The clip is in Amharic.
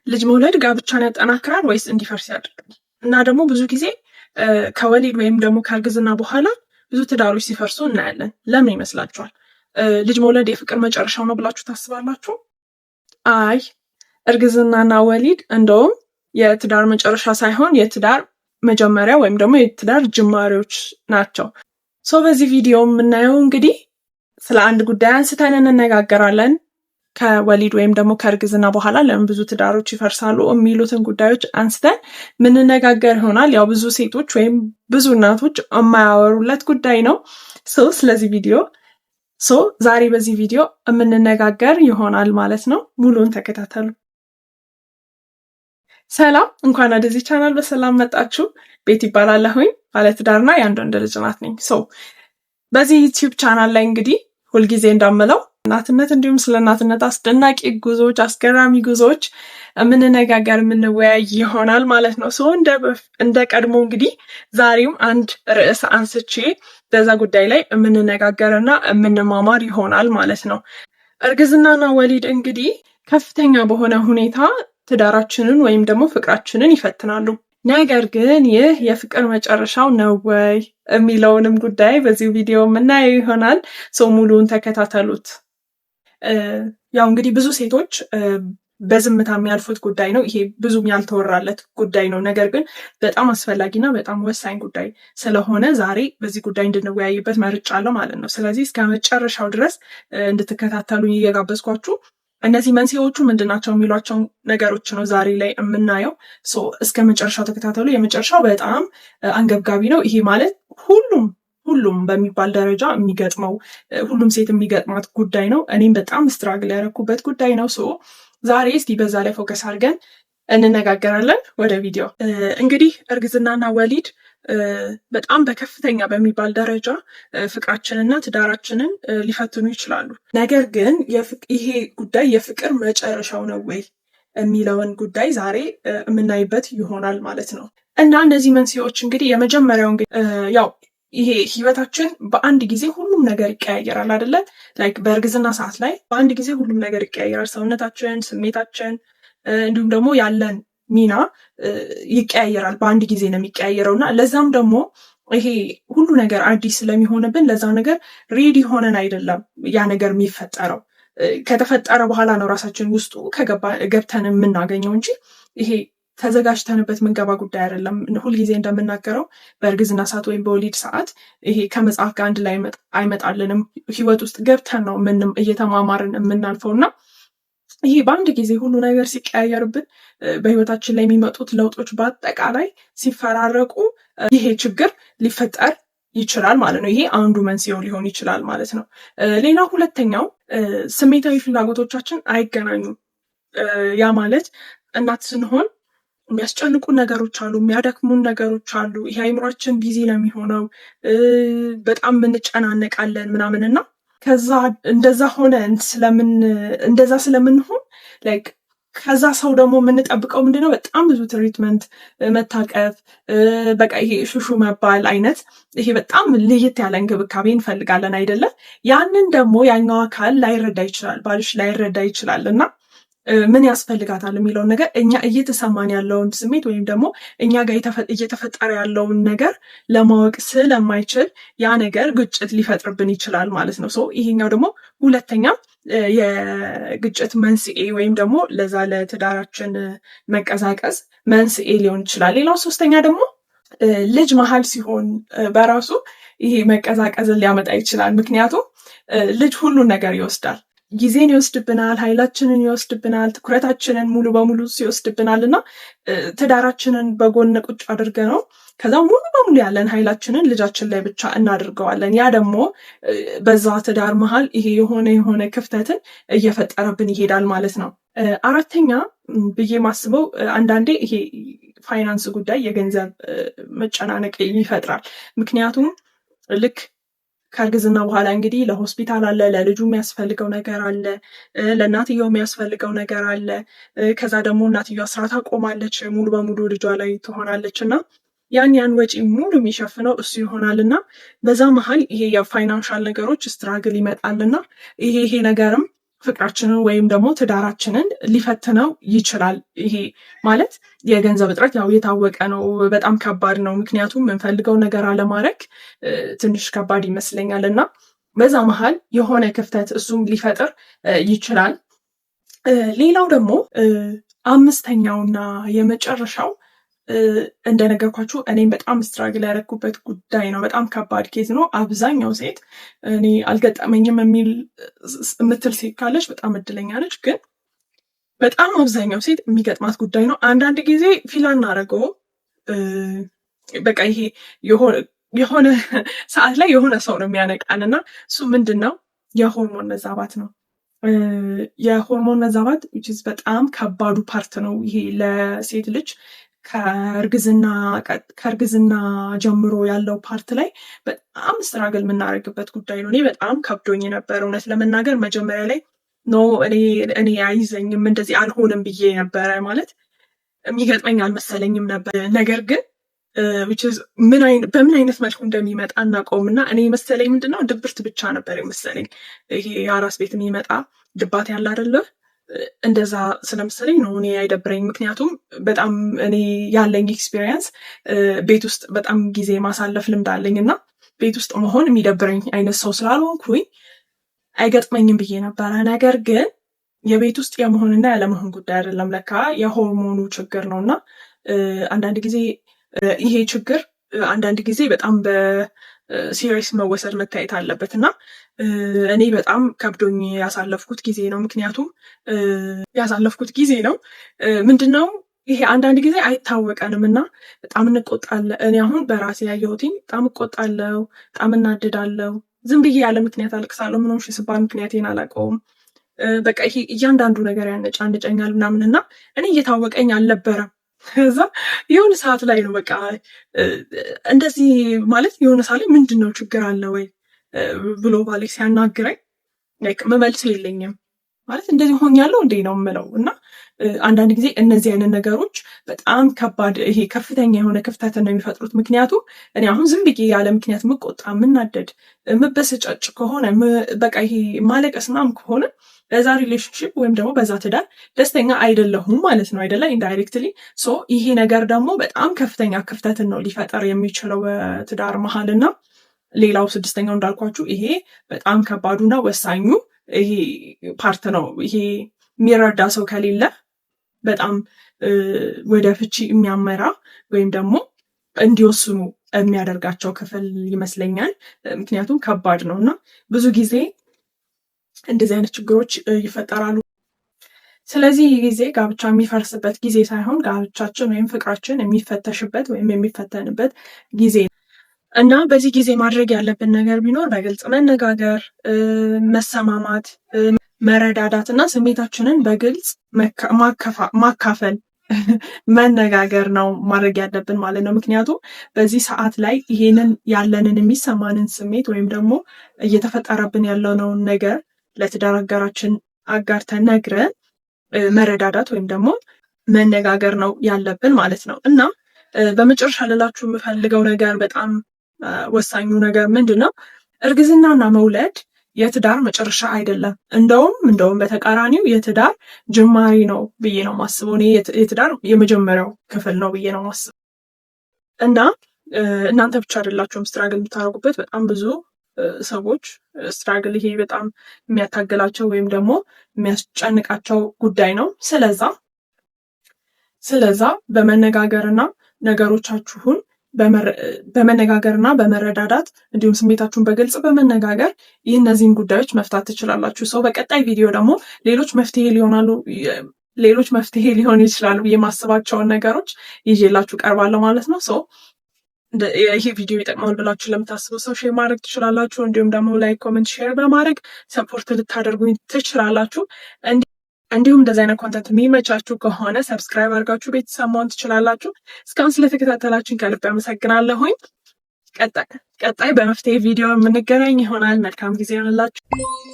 ልጅ መውለድ ጋብቻን ያጠናክራል ወይስ እንዲፈርስ ያደርጋል? እና ደግሞ ብዙ ጊዜ ከወሊድ ወይም ደግሞ ከእርግዝና በኋላ ብዙ ትዳሮች ሲፈርሱ እናያለን። ለምን ይመስላችኋል? ልጅ መውለድ የፍቅር መጨረሻው ነው ብላችሁ ታስባላችሁ? አይ፣ እርግዝናና ወሊድ እንደውም የትዳር መጨረሻ ሳይሆን የትዳር መጀመሪያ ወይም ደግሞ የትዳር ጅማሬዎች ናቸው። በዚህ ቪዲዮ የምናየው እንግዲህ ስለ አንድ ጉዳይ አንስተን እንነጋገራለን። ከወሊድ ወይም ደግሞ ከእርግዝና በኋላ ለምን ብዙ ትዳሮች ይፈርሳሉ የሚሉትን ጉዳዮች አንስተን ምንነጋገር ይሆናል። ያው ብዙ ሴቶች ወይም ብዙ እናቶች የማያወሩለት ጉዳይ ነው። ስለዚህ ቪዲዮ ዛሬ በዚህ ቪዲዮ የምንነጋገር ይሆናል ማለት ነው። ሙሉን ተከታተሉ። ሰላም፣ እንኳን ወደዚህ ቻናል በሰላም መጣችሁ። ቤት ይባላለሁኝ፣ ባለትዳርና የአንድ ወንድ ልጅ እናት ነኝ። በዚህ ዩቲዩብ ቻናል ላይ እንግዲህ ሁልጊዜ እንዳምለው እናትነት እንዲሁም ስለ እናትነት አስደናቂ ጉዞዎች፣ አስገራሚ ጉዞዎች የምንነጋገር የምንወያይ ይሆናል ማለት ነው። እንደ ቀድሞ እንግዲህ ዛሬም አንድ ርዕስ አንስቼ በዛ ጉዳይ ላይ የምንነጋገርና የምንማማር ይሆናል ማለት ነው። እርግዝናና ወሊድ እንግዲህ ከፍተኛ በሆነ ሁኔታ ትዳራችንን ወይም ደግሞ ፍቅራችንን ይፈትናሉ። ነገር ግን ይህ የፍቅር መጨረሻው ነው ወይ የሚለውንም ጉዳይ በዚህ ቪዲዮ የምናየው ይሆናል። ሙሉውን ተከታተሉት። ያው እንግዲህ ብዙ ሴቶች በዝምታ የሚያልፉት ጉዳይ ነው። ይሄ ብዙም ያልተወራለት ጉዳይ ነው። ነገር ግን በጣም አስፈላጊና በጣም ወሳኝ ጉዳይ ስለሆነ ዛሬ በዚህ ጉዳይ እንድንወያይበት መርጫለሁ ማለት ነው። ስለዚህ እስከ መጨረሻው ድረስ እንድትከታተሉኝ እየጋበዝኳችሁ እነዚህ መንስኤዎቹ ምንድናቸው የሚሏቸው ነገሮች ነው ዛሬ ላይ የምናየው። እስከ መጨረሻው ተከታተሉ። የመጨረሻው በጣም አንገብጋቢ ነው። ይሄ ማለት ሁሉም በሚባል ደረጃ የሚገጥመው ሁሉም ሴት የሚገጥማት ጉዳይ ነው። እኔም በጣም ስትራግል ያደረኩበት ጉዳይ ነው። ዛሬ እስቲ በዛ ላይ ፎከስ አድርገን እንነጋገራለን። ወደ ቪዲዮ እንግዲህ እርግዝናና ወሊድ በጣም በከፍተኛ በሚባል ደረጃ ፍቅራችንና ትዳራችንን ሊፈትኑ ይችላሉ። ነገር ግን ይሄ ጉዳይ የፍቅር መጨረሻው ነው ወይ የሚለውን ጉዳይ ዛሬ የምናይበት ይሆናል ማለት ነው። እና እነዚህ መንስኤዎች እንግዲህ የመጀመሪያው ያው ይሄ ህይወታችን በአንድ ጊዜ ሁሉም ነገር ይቀያየራል አይደለ? ላይክ በእርግዝና ሰዓት ላይ በአንድ ጊዜ ሁሉም ነገር ይቀያየራል። ሰውነታችን፣ ስሜታችን እንዲሁም ደግሞ ያለን ሚና ይቀያየራል። በአንድ ጊዜ ነው የሚቀያየረው እና ለዛም ደግሞ ይሄ ሁሉ ነገር አዲስ ስለሚሆንብን ለዛ ነገር ሬዲ ሆነን አይደለም ያ ነገር የሚፈጠረው። ከተፈጠረ በኋላ ነው ራሳችን ውስጡ ገብተን የምናገኘው እንጂ ይሄ ተዘጋጅተንበት ምንገባ ጉዳይ አይደለም። ሁልጊዜ እንደምናገረው በእርግዝና ሰዓት ወይም በወሊድ ሰዓት ይሄ ከመጽሐፍ ጋር አንድ ላይ አይመጣልንም። ህይወት ውስጥ ገብተን ነው እየተማማርን የምናልፈው እና ይሄ በአንድ ጊዜ ሁሉ ነገር ሲቀያየርብን በህይወታችን ላይ የሚመጡት ለውጦች በአጠቃላይ ሲፈራረቁ ይሄ ችግር ሊፈጠር ይችላል ማለት ነው። ይሄ አንዱ መንስኤው ሊሆን ይችላል ማለት ነው። ሌላው ሁለተኛው ስሜታዊ ፍላጎቶቻችን አይገናኙም። ያ ማለት እናት ስንሆን የሚያስጨንቁ ነገሮች አሉ፣ የሚያደክሙን ነገሮች አሉ። ይሄ አይምሯችን ቢዚ ነው የሚሆነው፣ በጣም እንጨናነቃለን ምናምንና ከዛ እንደዛ ሆነን እንደዛ ስለምንሆን ላይክ ከዛ ሰው ደግሞ የምንጠብቀው ምንድነው? በጣም ብዙ ትሪትመንት፣ መታቀፍ፣ በቃ ይሄ ሹሹ መባል አይነት ይሄ በጣም ለየት ያለ እንክብካቤ እንፈልጋለን አይደለም? ያንን ደግሞ ያኛው አካል ላይረዳ ይችላል፣ ባልሽ ላይረዳ ይችላል እና ምን ያስፈልጋታል የሚለውን ነገር እኛ እየተሰማን ያለውን ስሜት ወይም ደግሞ እኛ ጋር እየተፈጠረ ያለውን ነገር ለማወቅ ስለማይችል ያ ነገር ግጭት ሊፈጥርብን ይችላል ማለት ነው። ይሄኛው ደግሞ ሁለተኛ የግጭት መንስኤ ወይም ደግሞ ለዛ ለትዳራችን መቀዛቀዝ መንስኤ ሊሆን ይችላል። ሌላው ሶስተኛ ደግሞ ልጅ መሀል ሲሆን በራሱ ይሄ መቀዛቀዝን ሊያመጣ ይችላል። ምክንያቱም ልጅ ሁሉን ነገር ይወስዳል። ጊዜን ይወስድብናል፣ ኃይላችንን ይወስድብናል፣ ትኩረታችንን ሙሉ በሙሉ ይወስድብናል እና ትዳራችንን በጎን ቁጭ አድርገ ነው ከዛ ሙሉ በሙሉ ያለን ኃይላችንን ልጃችን ላይ ብቻ እናድርገዋለን። ያ ደግሞ በዛ ትዳር መሀል ይሄ የሆነ ክፍተትን እየፈጠረብን ይሄዳል ማለት ነው። አራተኛ ብዬ ማስበው አንዳንዴ ይሄ ፋይናንስ ጉዳይ የገንዘብ መጨናነቅ ይፈጥራል። ምክንያቱም ልክ ከእርግዝና በኋላ እንግዲህ ለሆስፒታል አለ፣ ለልጁ የሚያስፈልገው ነገር አለ፣ ለእናትየው የሚያስፈልገው ነገር አለ። ከዛ ደግሞ እናትየው ስራ ታቆማለች፣ ሙሉ በሙሉ ልጇ ላይ ትሆናለች እና ያን ወጪ ሙሉ የሚሸፍነው እሱ ይሆናል እና በዛ መሀል ይሄ የፋይናንሻል ነገሮች ስትራግል ይመጣልና ይሄ ነገርም ፍቅራችንን ወይም ደግሞ ትዳራችንን ሊፈትነው ይችላል። ይሄ ማለት የገንዘብ እጥረት ያው የታወቀ ነው፣ በጣም ከባድ ነው። ምክንያቱም የምንፈልገው ነገር አለማድረግ ትንሽ ከባድ ይመስለኛል እና በዛ መሀል የሆነ ክፍተት እሱም ሊፈጥር ይችላል። ሌላው ደግሞ አምስተኛውና የመጨረሻው እንደነገርኳችሁ እኔም በጣም ስትራግል ያደረኩበት ጉዳይ ነው። በጣም ከባድ ኬዝ ነው። አብዛኛው ሴት እኔ አልገጠመኝም የምትል ሴት ካለች በጣም እድለኛ ነች። ግን በጣም አብዛኛው ሴት የሚገጥማት ጉዳይ ነው። አንዳንድ ጊዜ ፊል አናደርገው በቃ ይሄ የሆነ ሰዓት ላይ የሆነ ሰው ነው የሚያነቃን እና እሱ ምንድን ነው? የሆርሞን መዛባት ነው። የሆርሞን መዛባት በጣም ከባዱ ፓርት ነው። ይሄ ለሴት ልጅ ከእርግዝና ጀምሮ ያለው ፓርት ላይ በጣም ስትራግል የምናደርግበት ጉዳይ ነው። እኔ በጣም ከብዶኝ ነበር እውነት ለመናገር መጀመሪያ ላይ እኔ አይዘኝም እንደዚህ አልሆንም ብዬ ነበረ፣ ማለት የሚገጥመኝ አልመሰለኝም ነበር። ነገር ግን በምን አይነት መልኩ እንደሚመጣ እናውቀውም እና እኔ መሰለኝ ምንድነው ድብርት ብቻ ነበር የመሰለኝ። ይሄ የአራስ ቤት የሚመጣ ድባት ያለ አይደለ? እንደዛ ስለመሰለኝ ነው እኔ አይደብረኝ። ምክንያቱም በጣም እኔ ያለኝ ኤክስፒሪየንስ ቤት ውስጥ በጣም ጊዜ ማሳለፍ ልምድ አለኝ እና ቤት ውስጥ መሆን የሚደብረኝ አይነት ሰው ስላልሆንኩኝ አይገጥመኝም ብዬ ነበረ። ነገር ግን የቤት ውስጥ የመሆንና ያለመሆን ጉዳይ አይደለም፣ ለካ የሆርሞኑ ችግር ነው እና አንዳንድ ጊዜ ይሄ ችግር አንዳንድ ጊዜ በጣም በሲሪየስ መወሰድ መታየት አለበት እና እኔ በጣም ከብዶኝ ያሳለፍኩት ጊዜ ነው። ምክንያቱም ያሳለፍኩት ጊዜ ነው ምንድነው ይሄ አንዳንድ ጊዜ አይታወቀንም እና በጣም እንቆጣለን። እኔ አሁን በራሴ ያየሁትኝ በጣም እቆጣለሁ፣ በጣም እናድዳለሁ፣ ዝም ብዬ ያለ ምክንያት አልቅሳለሁ። ምንም ስባል ምክንያቴን አላውቀውም። በቃ ይሄ እያንዳንዱ ነገር ያነጫንጨኛል ምናምን እና እኔ እየታወቀኝ አልነበረም። ከዛ የሆነ ሰዓት ላይ ነው በቃ እንደዚህ ማለት የሆነ ሰዓት ላይ ምንድን ነው ችግር አለ ወይ ብሎ ባሌ ሲያናግረኝ መመልስ የለኝም ማለት እንደዚህ ሆኛለሁ እንዴ ነው የምለው። እና አንዳንድ ጊዜ እነዚህ አይነት ነገሮች በጣም ከባድ ይሄ ከፍተኛ የሆነ ክፍተትን ነው የሚፈጥሩት። ምክንያቱም እኔ አሁን ዝም ብዬ ያለ ምክንያት ምቆጣ፣ ምናደድ፣ ምበስጨጭ ከሆነ በቃ ይሄ ማለቀስ ምናምን ከሆነ በዛ ሪሌሽንሽፕ ወይም ደግሞ በዛ ትዳር ደስተኛ አይደለሁም ማለት ነው አይደለ? ኢንዳይሬክትሊ ይሄ ነገር ደግሞ በጣም ከፍተኛ ክፍተትን ነው ሊፈጠር የሚችለው በትዳር መሀልና ሌላው ስድስተኛው እንዳልኳችሁ ይሄ በጣም ከባዱና ወሳኙ ይሄ ፓርት ነው። ይሄ የሚረዳ ሰው ከሌለ በጣም ወደ ፍቺ የሚያመራ ወይም ደግሞ እንዲወስኑ የሚያደርጋቸው ክፍል ይመስለኛል። ምክንያቱም ከባድ ነው እና ብዙ ጊዜ እንደዚህ አይነት ችግሮች ይፈጠራሉ። ስለዚህ ይህ ጊዜ ጋብቻ የሚፈርስበት ጊዜ ሳይሆን ጋብቻችን ወይም ፍቅራችን የሚፈተሽበት ወይም የሚፈተንበት ጊዜ እና በዚህ ጊዜ ማድረግ ያለብን ነገር ቢኖር በግልጽ መነጋገር፣ መሰማማት፣ መረዳዳት እና ስሜታችንን በግልጽ ማካፈል መነጋገር ነው ማድረግ ያለብን ማለት ነው። ምክንያቱም በዚህ ሰዓት ላይ ይሄንን ያለንን የሚሰማንን ስሜት ወይም ደግሞ እየተፈጠረብን ያለውን ነገር ለትዳር አጋራችን አጋርተን ነግረን መረዳዳት ወይም ደግሞ መነጋገር ነው ያለብን ማለት ነው። እና በመጨረሻ ልላችሁ የምፈልገው ነገር በጣም ወሳኙ ነገር ምንድን ነው? እርግዝናና መውለድ የትዳር መጨረሻ አይደለም። እንደውም በተቃራኒው የትዳር ጅማሬ ነው ብዬ ነው ማስበው። እኔ የትዳር የመጀመሪያው ክፍል ነው ብዬ ነው ማስበው። እና እናንተ ብቻ አይደላችሁም ስትራግል የምታደርጉበት፣ በጣም ብዙ ሰዎች ስትራግል ይሄ በጣም የሚያታገላቸው ወይም ደግሞ የሚያስጨንቃቸው ጉዳይ ነው። ስለዛ በመነጋገርና ነገሮቻችሁን በመነጋገርና በመረዳዳት እንዲሁም ስሜታችሁን በግልጽ በመነጋገር እነዚህን ጉዳዮች መፍታት ትችላላችሁ። ሰው በቀጣይ ቪዲዮ ደግሞ ሌሎች መፍትሄ ሊሆኑ ይችላሉ የማስባቸውን ነገሮች ይዤላችሁ ቀርባለሁ ማለት ነው። ይሄ ቪዲዮ ይጠቅማል ብላችሁ ለምታስቡ ሰው ሼር ማድረግ ትችላላችሁ። እንዲሁም ደግሞ ላይክ፣ ኮሜንት፣ ሼር በማድረግ ሰፖርት ልታደርጉኝ ትችላላችሁ። እንዲሁም እንደዚህ አይነት ኮንተንት የሚመቻችሁ ከሆነ ሰብስክራይብ አድርጋችሁ ቤተሰብ መሆን ትችላላችሁ። እስካሁን ስለተከታተላችሁኝ ከልብ አመሰግናለሁኝ። ቀጣይ በመፍትሄ ቪዲዮ የምንገናኝ ይሆናል። መልካም ጊዜ ይሆንላችሁ።